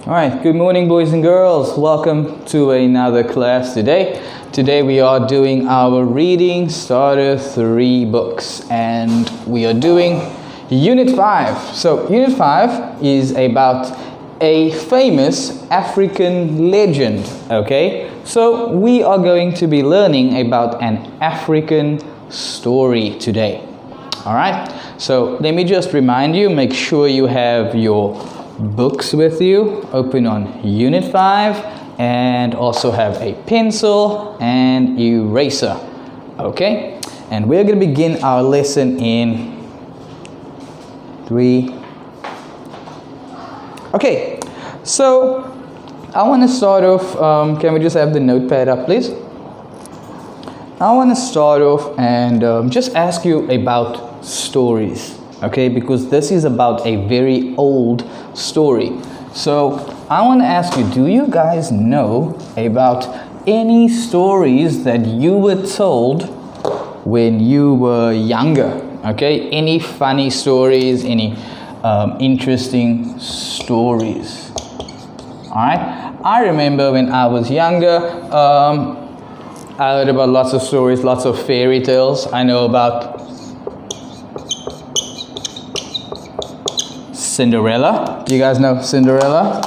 Alright, good morning boys and girls. Welcome to another class today. Today we are doing our Reading Starter 3 books and we are doing Unit 5. So Unit 5 is about a famous African legend, okay? So we are going to be learning about an African story today. Alright, so let me just remind you, make sure you have your books with you, open on Unit 5, and also have a pencil and eraser, okay? And we're going to begin our lesson in 3. Okay, so I want to start off, can we just have the notepad up please? I want to start off and just ask you about stories, okay, because this is about a very old story. So I want to ask you, do you guys know about any stories that you were told when you were younger? Okay, any funny stories, any interesting stories? Alright, I remember when I was younger, I heard about lots of stories, lots of fairy tales. I know about Cinderella. Do you guys know Cinderella?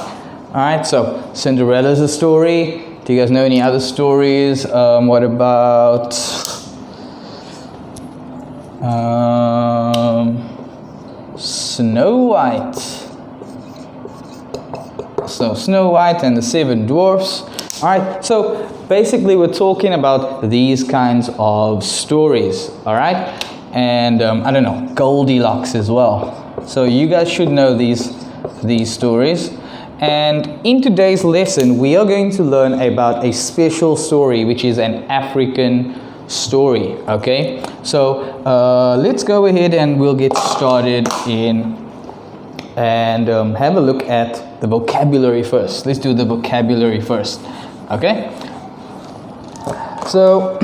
Alright, so Cinderella is a story. Do you guys know any other stories? What about Snow White? So Snow White and the 7 Dwarfs. Alright, so basically we're talking about these kinds of stories. Alright, and I don't know, Goldilocks as well. So you guys should know these stories. And in today's lesson, we are going to learn about a special story, which is an African story. Okay, so let's go ahead and we'll get started in and have a look at the vocabulary first. Let's do the vocabulary first. Okay, so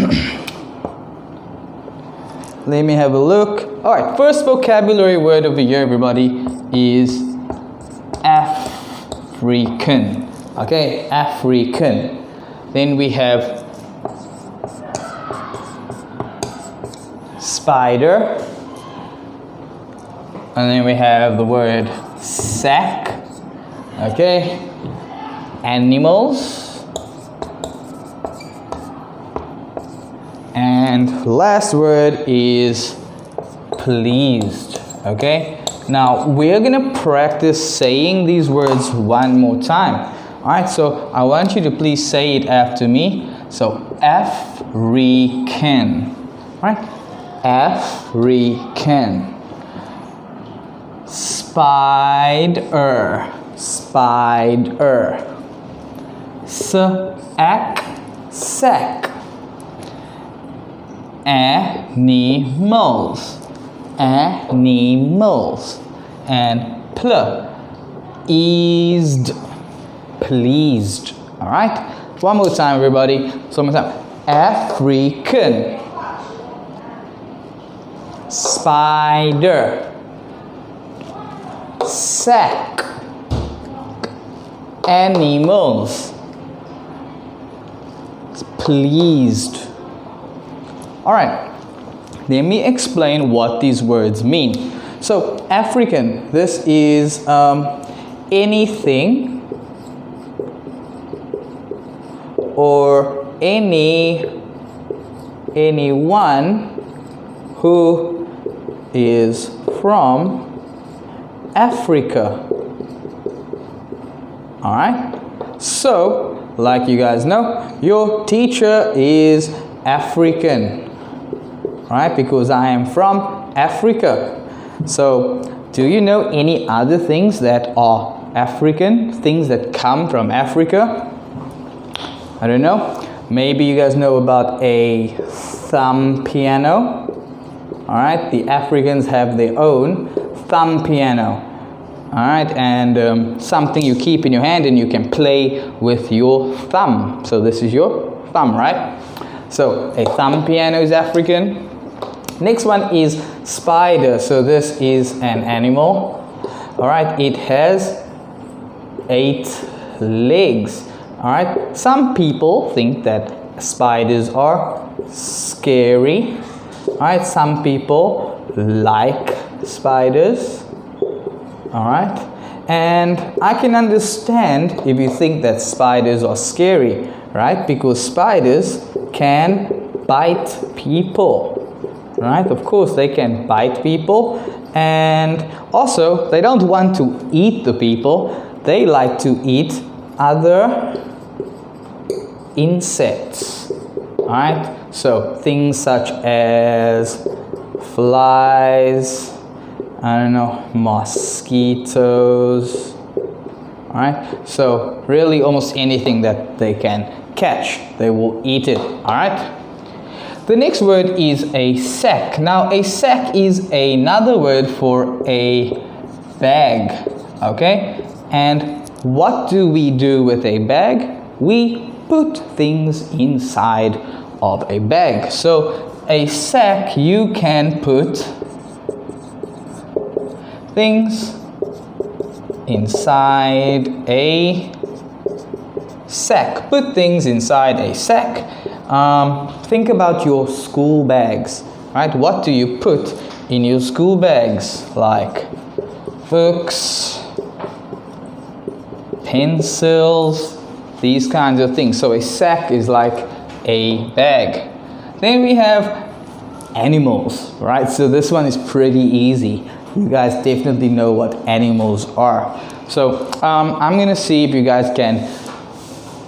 let me have a look. Alright, first vocabulary word of the year, everybody, is African. Okay, African. Then we have spider. And then we have the word sack. Okay, animals. And last word is pleased. Okay, now we're gonna practice saying these words one more time. Alright, so I want you to please say it after me. So African. Alright, African. Spider. Spider. Sack. Sack. Animals. Animals. And pleased. Pleased. Alright, one more time everybody. So one more time. African. Spider. Sack. Animals. Pleased. Alright, let me explain what these words mean. So, African, this is anything or anyone who is from Africa. Alright, so like you guys know, your teacher is African. Alright, because I am from Africa. So, do you know any other things that are African? Things that come from Africa? I don't know. Maybe you guys know about a thumb piano. Alright, the Africans have their own thumb piano. Alright, and something you keep in your hand and you can play with your thumb. So this is your thumb, right? So a thumb piano is African. Next one is spider. So this is an animal. All right, it has 8 legs. Alright, some people think that spiders are scary. Alright, some people like spiders. Alright, and I can understand if you think that spiders are scary, right? Because spiders can bite people. Right? Of course they can bite people, and also they don't want to eat the people. They like to eat other insects. Alright? So things such as flies, I don't know, mosquitoes. Alright? So really almost anything that they can catch, they will eat it. Alright? The next word is a sack. Now a sack is another word for a bag. Okay? And what do we do with a bag? We put things inside of a bag. So a sack, you can put things inside a sack. Put things inside a sack. Think about your school bags, right? What do you put in your school bags? Like books, pencils, these kinds of things. So a sack is like a bag. Then we have animals, right? So this one is pretty easy. You guys definitely know what animals are. So I'm gonna see if you guys can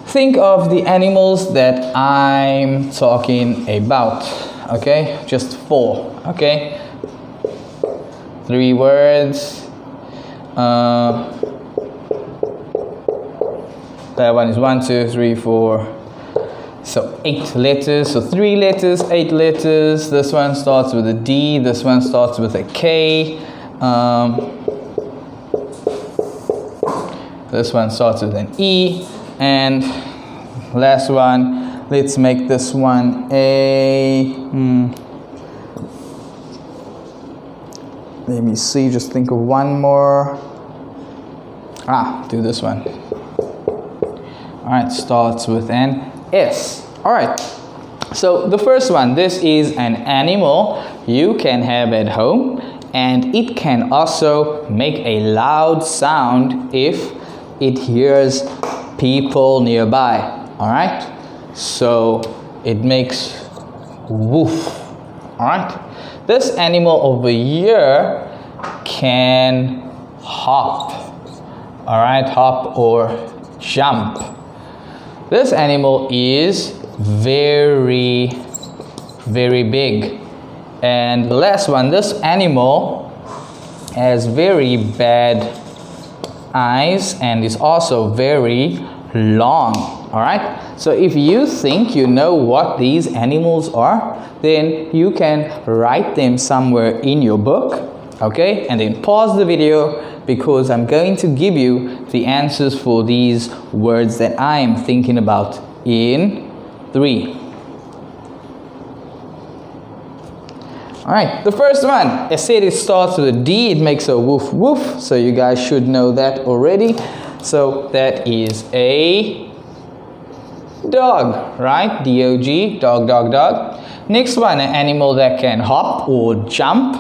think of the animals that I'm talking about. Okay, just 4. Okay, 3 words. That one is 1, 2, 3, 4. So 8 letters. So 3 letters, 8 letters. This one starts with a D. This one starts with a K. This one starts with an E. And last one, let's make this one a let me see, just think of one more. Do this one. Alright, starts with an S. Alright, so the first one, this is an animal you can have at home, and it can also make a loud sound if it hears people nearby. Alright, so it makes woof. Alright, this animal over here can hop. Alright, hop or jump. This animal is very, very big. And the last one, this animal has very bad eyes and is also very long. Alright, so if you think you know what these animals are, then you can write them somewhere in your book. Okay, and then pause the video, because I'm going to give you the answers for these words that I am thinking about in 3. Alright, the first one, I said it starts with a D, it makes a woof woof, so you guys should know that already. So that is a dog, right? D-O-G, dog, dog, dog. Next one, an animal that can hop or jump.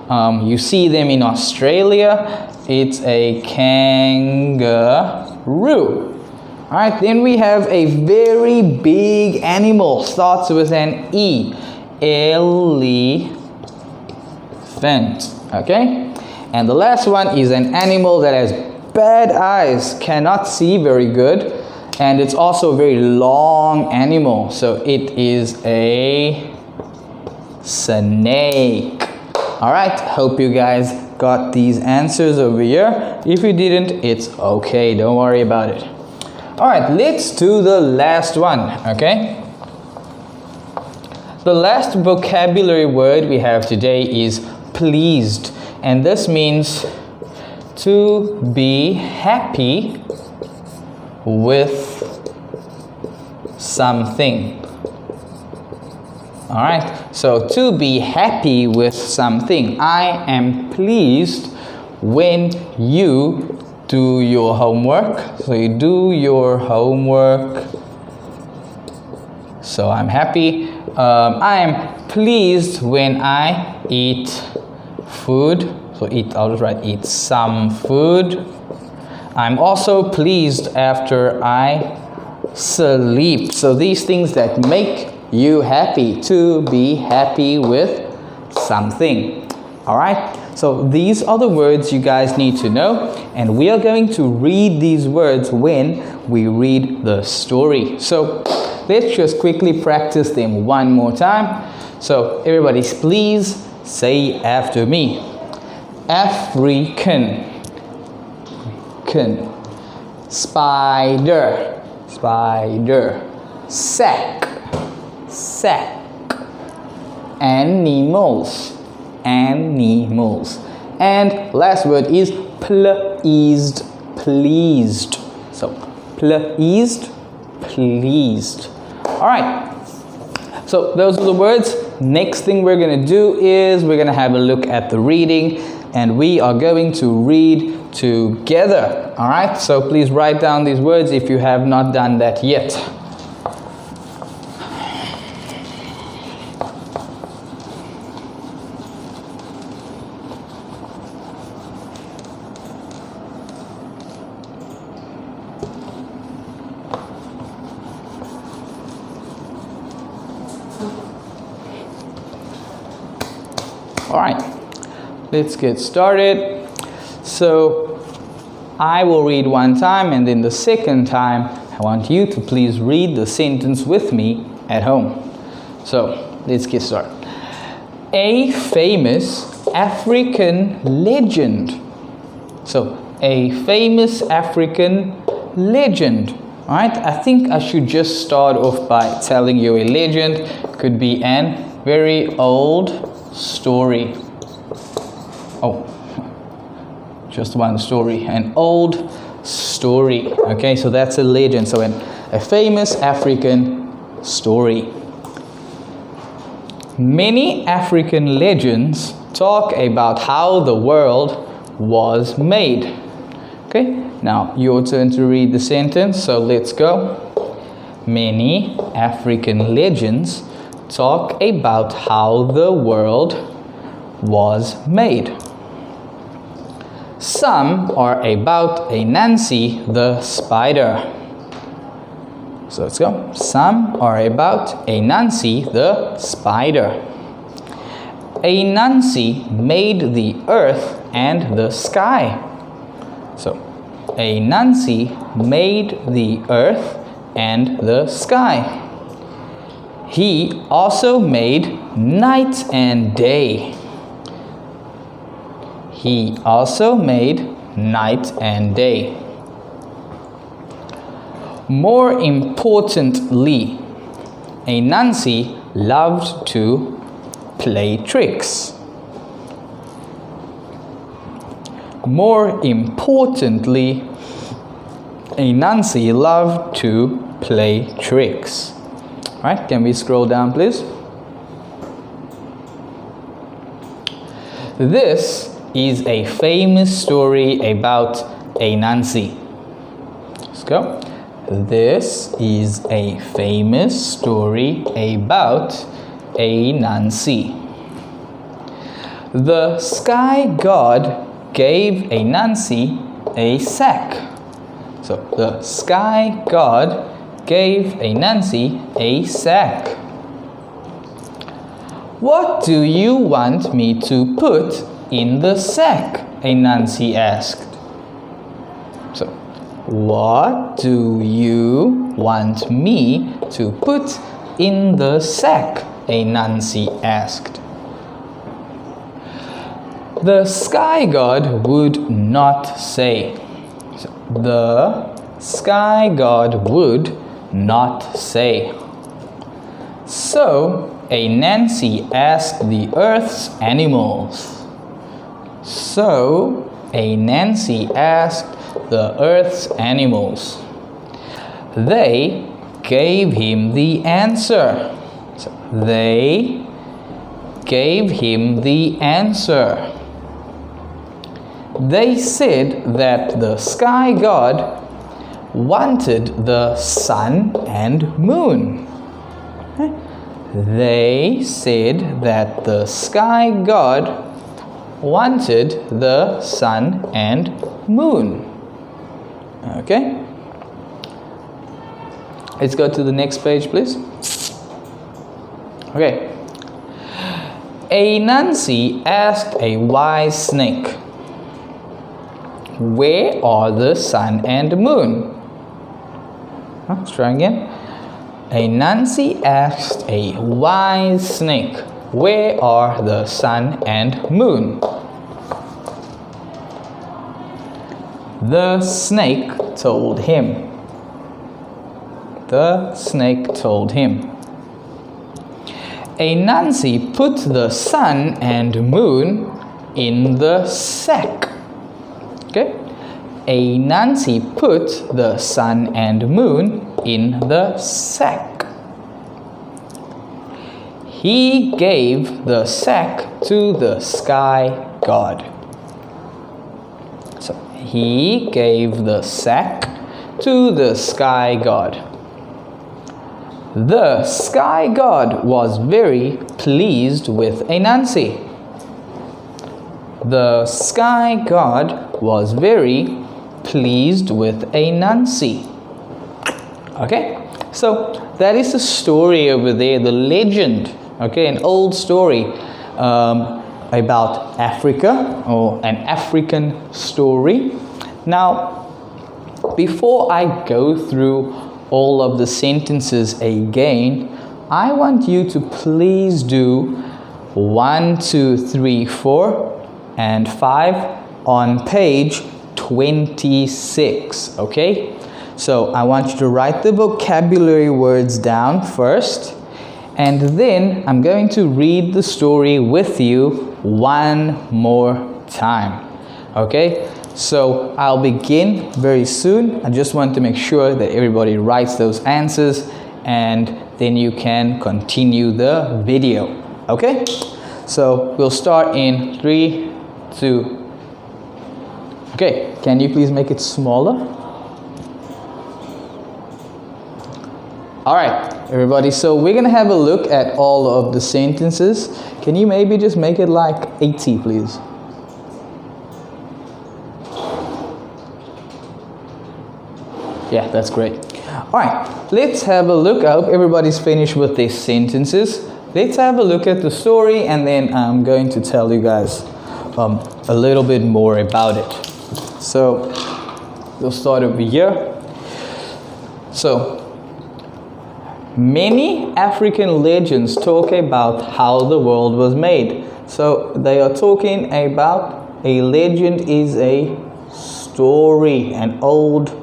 You see them in Australia. It's a kangaroo. Alright, then we have a very big animal. Starts with an E. Elephant. Okay? And the last one is an animal that has bad eyes, cannot see very good, and it's also a very long animal. So it is a snake. Alright, hope you guys got these answers over here. If you didn't, it's okay, don't worry about it. Alright, let's do the last one, okay? The last vocabulary word we have today is pleased, and this means to be happy with something. Alright, so to be happy with something. I am pleased when you do your homework. So you do your homework. So I'm happy. I am pleased when I eat food. So eat, I'll just write eat some food. I'm also pleased after I sleep. So these things that make you happy, to be happy with something. Alright, so these are the words you guys need to know, and we are going to read these words when we read the story. So let's just quickly practice them one more time. So everybody please say after me. African, spider, sack, animals, and last word is pleased. So pleased. All right, so those are the words. Next thing we're going to do is we're going to have a look at the reading, and we are going to read together. All right, so please write down these words if you have not done that yet. All right, let's get started. So I will read one time, and then the second time I want you to please read the sentence with me at home. So let's get started. A famous African legend. So a famous African legend. All right, I think I should just start off by telling you a legend could be an very old story. Oh, just one story, an old story. Okay, so that's a legend. So a famous African story. Many African legends talk about how the world was made. Okay, now your turn to read the sentence, so let's go. Many African legends talk about how the world was made. Some are about Anansi the spider. So let's go. Some are about Anansi the spider. Anansi made the earth and the sky. So Anansi made the earth and the sky. He also made night and day. He also made night and day. More importantly, Anansi loved to play tricks. More importantly, Anansi loved to play tricks. Right, can we scroll down please? This is a famous story about Anansi. Let's go. This is a famous story about Anansi. The sky god gave Anansi a sack. So the sky god gave Anansi a sack. What do you want me to put in the sack? Anansi asked. So, what do you want me to put in the sack? Anansi asked. The sky god would not say. So, the sky god would not say. So Anansi asked the earth's animals. So Anansi asked the earth's animals. They gave him the answer. So they gave him the answer. they said that the sky god wanted the sun and moon. They said that the sky god wanted the sun and moon. Okay? Let's go to the next page, please. Okay. A Nancy asked a wise snake, "Where are the sun and moon?" Let's try again. A Nancy asked a wise snake, "Where are the sun and moon?" The snake told him. The snake told him. A Nancy put the sun and moon in the sack. Okay? A Nancy put the sun and moon in the sack. He gave the sack to the sky god. So he gave the sack to the sky god. The sky god was very pleased with Anansi. The sky god was very pleased with Anansi. Okay, so that is the story over there, the legend. Okay, an old story about Africa, or an African story. Now, before I go through all of the sentences again, I want you to please do 1, 2, 3, 4 and 5 on page 26. Okay, so I want you to write the vocabulary words down first, and then I'm going to read the story with you one more time. Okay, so I'll begin very soon. I just want to make sure that everybody writes those answers, and then you can continue the video. Okay, so we'll start in 3, 2. Okay, can you please make it smaller? Alright, everybody, so we're going to have a look at all of the sentences. Can you maybe just make it like 80, please? Yeah, that's great. Alright, let's have a look. I hope everybody's finished with their sentences. Let's have a look at the story, and then I'm going to tell you guys a little bit more about it. So, we'll start over here. So, many African legends talk about how the world was made. So, they are talking about a legend is a story, an old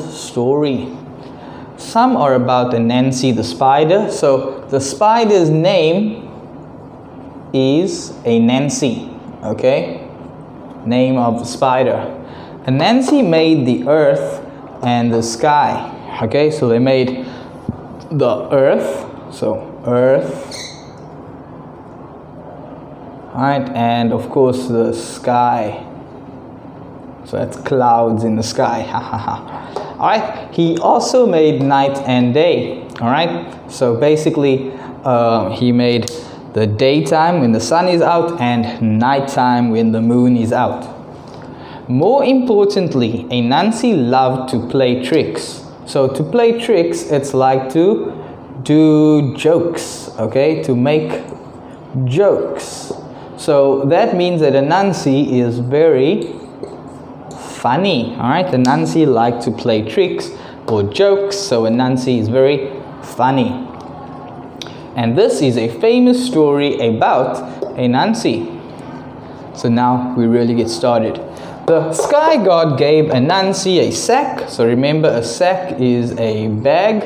story. Some are about Anansi the spider. So the spider's name is Anansi. Okay, name of the spider. Anansi made the earth and the sky. Okay, so they made the earth. So earth. Alright, and of course the sky. So that's clouds in the sky. Alright, he also made night and day. Alright, so basically he made the daytime when the sun is out and nighttime when the moon is out. More importantly, Anansi loved to play tricks. So to play tricks, it's like to do jokes, okay, to make jokes. So that means that Anansi is very funny. Alright, Anansi liked to play tricks or jokes, so Anansi is very funny. And this is a famous story about Anansi. So now we really get started. The sky god gave Anansi a sack. So remember, a sack is a bag.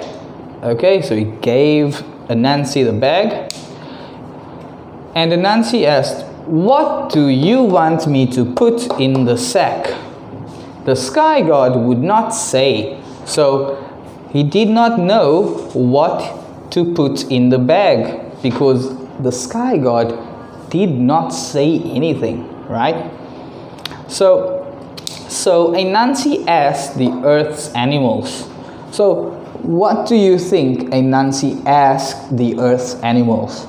Okay, so he gave Anansi the bag. And Anansi asked, "What do you want me to put in the sack?" The sky god would not say, so he did not know what to put in the bag, because the sky god did not say anything, right? So Anansi asked the earth's animals. So what do you think Anansi asked the earth's animals?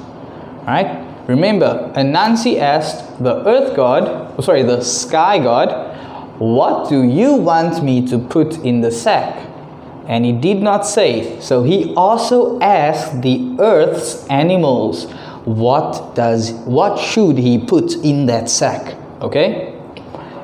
Right? Remember, Anansi asked the the sky god, what do you want me to put in the sack? And he did not say. So he also asked the earth's animals, what should he put in that sack? Okay?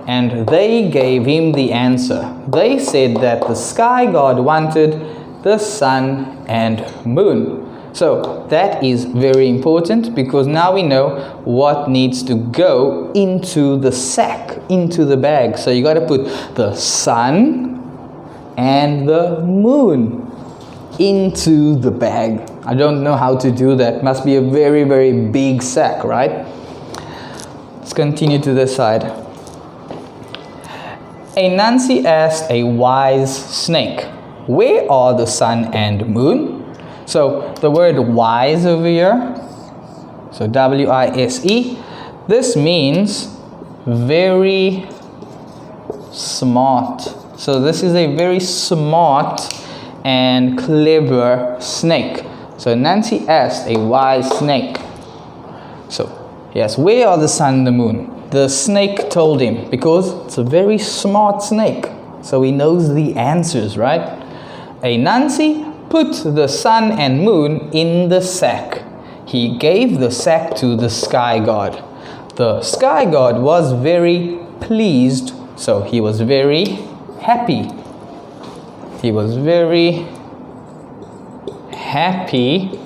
And they gave him the answer. They said that the sky god wanted the sun and moon. So that is very important, because now we know what needs to go into the sack, into the bag. So you got to put the sun and the moon into the bag. I don't know how to do that. Must be a very, very big sack, right? Let's continue to this side. Anansi asked a wise snake, where are the sun and moon? So the word wise over here, so W-I-S-E, this means very smart. So this is a very smart and clever snake. So Nancy asked a wise snake. So yes, where are the sun and the moon? The snake told him, because it's a very smart snake. So he knows the answers, right? Anansi put the sun and moon in the sack. He gave the sack to the sky god. The sky god was very pleased, so he was very happy. He was very happy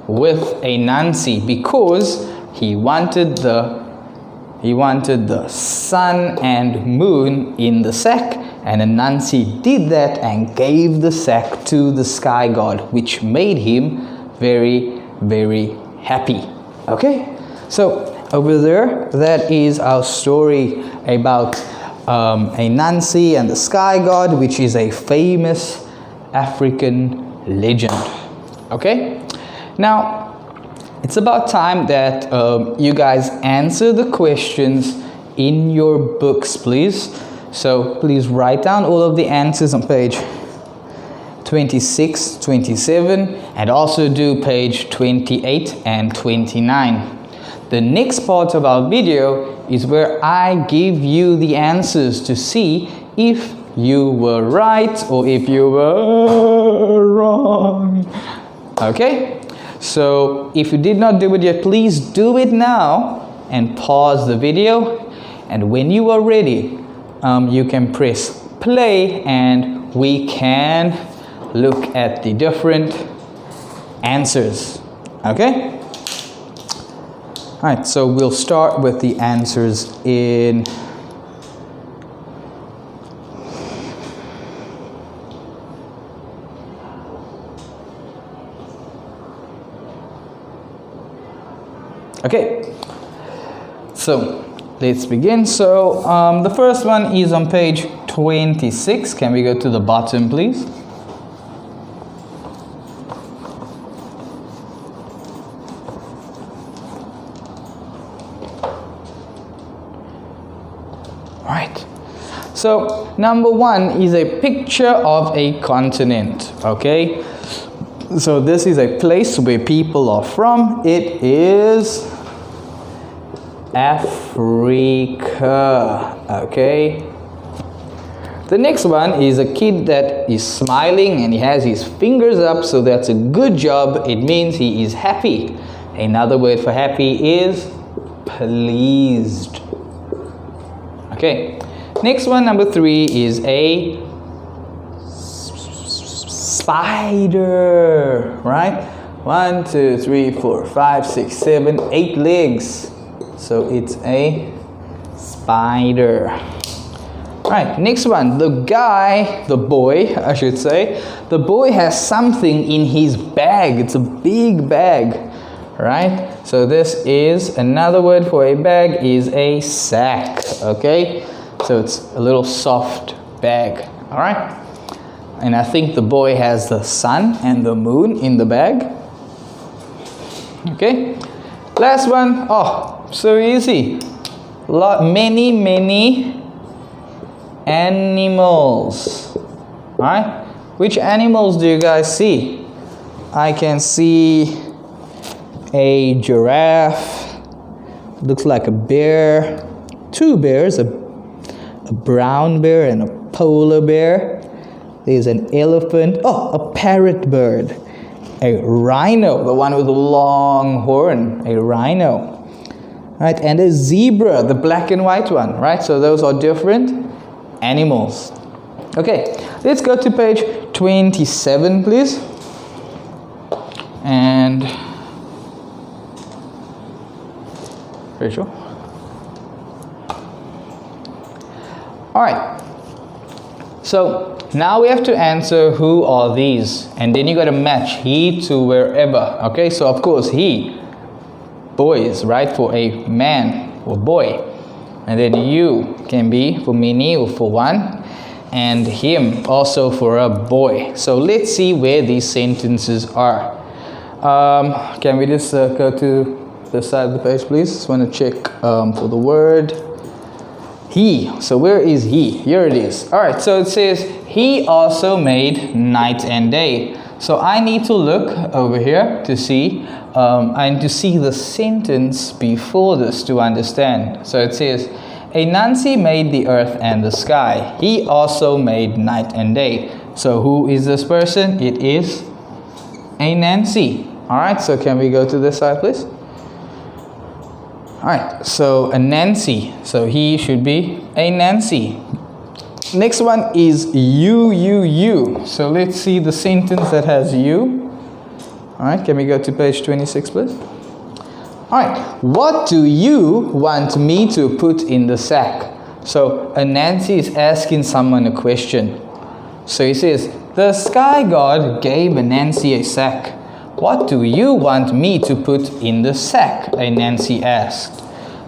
with Anansi, because he wanted the sun and moon in the sack, and Anansi did that and gave the sack to the sky god, which made him very, very happy. Okay, so over there, that is our story about Anansi and the sky god, which is a famous African legend. Okay, now it's about time that you guys answer the questions in your books, please. So please write down all of the answers on page 26, 27, and also do page 28 and 29. The next part of our video is where I give you the answers to see if you were right or if you were wrong. Okay? So if you did not do it yet, please do it now and pause the video. And when you are ready, you can press play and we can look at the different answers. Okay? Alright, so we'll start with the answers in okay, so let's begin. So the first one is on page 26. Can we go to the bottom, please? Right. So number one is a picture of a continent. Okay. So this is a place where people are from. It is Africa. Okay. The next one is a kid that is smiling and he has his fingers up, so that's a good job. It means he is happy. Another word for happy is pleased. Okay. Next one, number three, is a spider, right? 1, 2, 3, 4, 5, 6, 7, 8 legs. So it's a spider. Right, next one, the boy, I should say. The boy has something in his bag. It's a big bag, right? So this is another word for a bag is a sack, okay? So it's a little soft bag, all right? And I think the boy has the sun and the moon in the bag. Okay, last one. Oh, so easy. Many animals. Alright? Which animals do you guys see? I can see a giraffe. Looks like a bear. Two bears, a brown bear and a polar bear. There's an elephant. Oh, a parrot bird. A rhino, the one with a long horn. A rhino. Right, and a zebra, the black and white one, right? So those are different animals. Okay, let's go to page 27, please. And Rachel. All right. So now we have to answer who are these, and then you got to match he to wherever. Okay, so of course he. Boys, right, for a man or boy, and then you can be for many or for one, and him also for a boy. So let's see where these sentences are. Can we just go to the side of the page, please? Just want to check for the word he. So where is he? Here it is. All right, so it says he also made night and day. So I need to look over here to see and to see the sentence before this to understand. So it says, a Nancy made the earth and the sky. He also made night and day. So who is this person? It is a Nancy. Alright, so can we go to this side, please? Alright, so a Nancy. So he should be a Nancy. Next one is you. So let's see the sentence that has you. Alright, can we go to page 26, please? Alright, what do you want me to put in the sack? So a Nancy is asking someone a question. So he says, the sky god gave a Nancy a sack. What do you want me to put in the sack? A Nancy asked.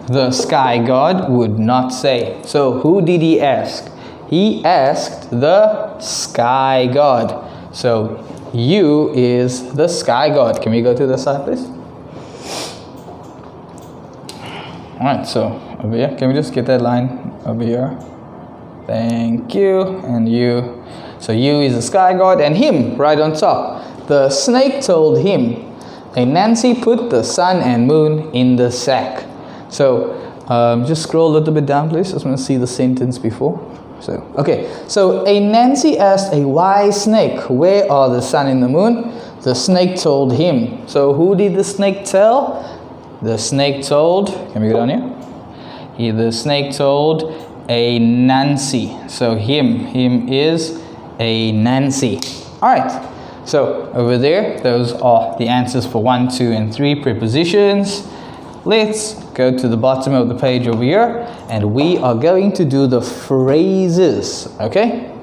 The sky god would not say. So who did he ask? He asked the sky god. So you is the sky god. Can we go to the side, please? Alright, so over here. Can we just get that line over here? Thank you. And you. So you is the sky god and him right on top. The snake told him, a Nancy put the sun and moon in the sack. So just scroll a little bit down, please. I just want to see the sentence before. So, okay, so a Nancy asked a wise snake, where are the sun and the moon? The snake told him. So who did the snake tell? The snake told, can we go down here? The snake told a Nancy. So him is a Nancy. Alright, so over there, those are the answers for 1, 2, and 3 prepositions. Let's go to the bottom of the page over here, and we are going to do the phrases, okay?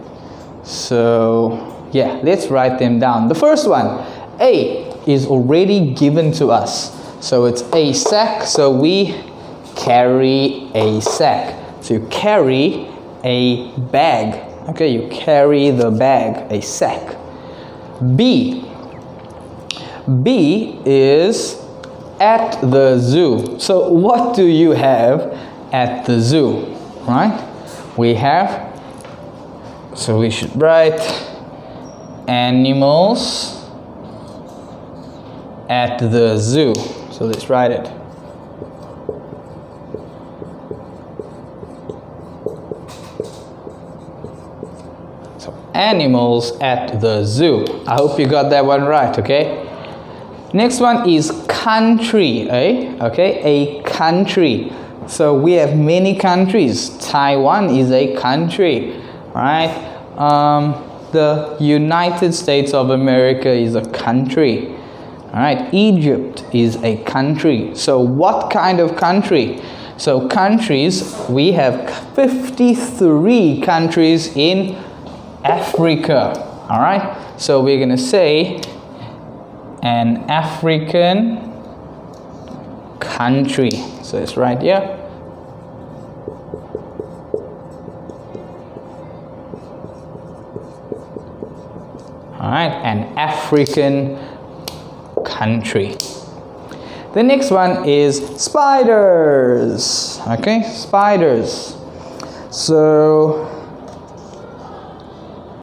So, yeah, let's write them down. The first one, A, is already given to us. So it's a sack, so we carry a sack. So you carry a bag. Okay, you carry the bag, a sack. B is at the zoo. So what do you have at the zoo? Right? We have, so we should write animals at the zoo. So let's write it. So animals at the zoo. I hope you got that one right, okay? Next one is country, okay? A country. So we have many countries. Taiwan is a country, right? The United States of America is a country. All right, Egypt is a country. So what kind of country? So countries, we have 53 countries in Africa. All right, so we're going to say an African country. So it's right here. All right, an African country. The next one is spiders. Okay, spiders. So